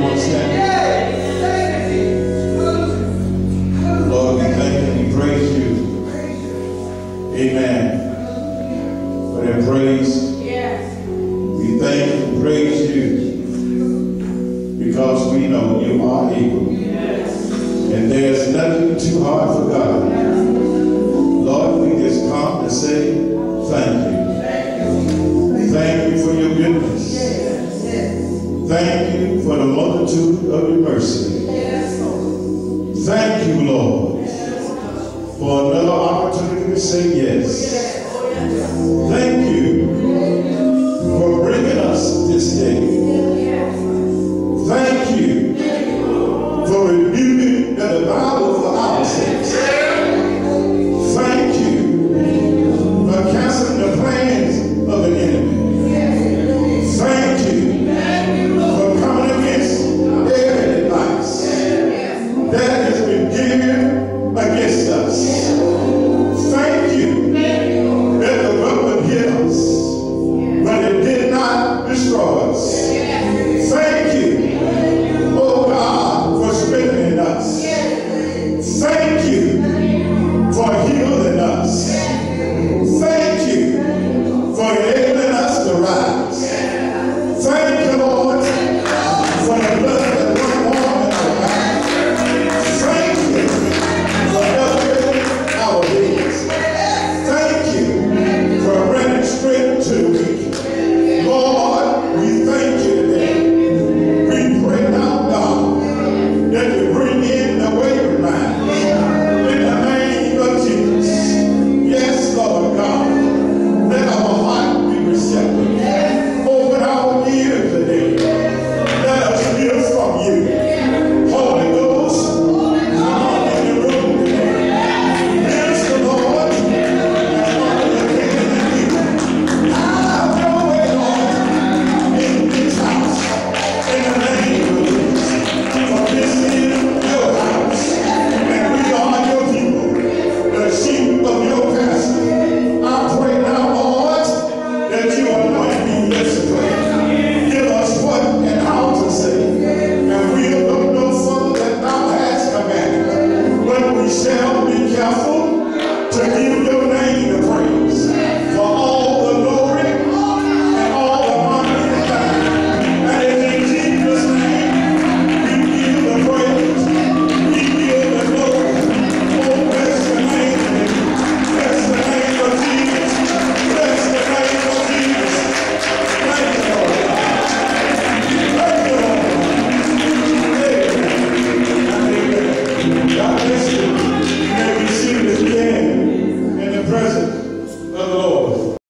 everyone stand. Lord, we thank you and we praise you. Amen. For that praise. We thank and praise you because we know you are able. And there's nothing too hard for God. Lord, we just come to say thank you. Thank you for your goodness. Thank you for the multitude of your mercy. Thank you, Lord, for another opportunity to say yes. Thank you for bringing us this day. Thank you for rebuking the devourer for our sakes. Thank you for canceling the plans of the enemy. Thank you for coming against every device that has been given against us. Thank you that the weapon hit us, but it did not destroy us. Thank you, oh God, for strengthening us. Thank you for healing us. Thank you for enabling us to rise. Thank you, Lord, for the blood that runs warm in our bodies. Thank you for elevating our days. Thank you for bringing strength to the weak. Lord, we thank you today. We pray now, God, that you bring in the wavering mind. In the name of Jesus. Yes, Lord God. Let our heart be receptive. Open our ears today. Let us hear from you. Holy Ghost, come in the room today. Minister, Lord, and only again in you. Have your way, Lord, in this house. In the name of Jesus. For this is your house. And we are your people, the sheep of your pasture. I pray now, Lord, that you anoint me this way. Give us what and how to say. And we'll look no further than thou hast commanded. But we shall be careful to give your name the praise. For all the glory and all the honor is thine. And it's in Jesus' name we give the praise. We give the glory. Oh, bless the name of Jesus. Bless the name of Jesus. Bless the name of Jesus. Thank you, Lord. Thank you, Lord. Amen. Amen. God bless you.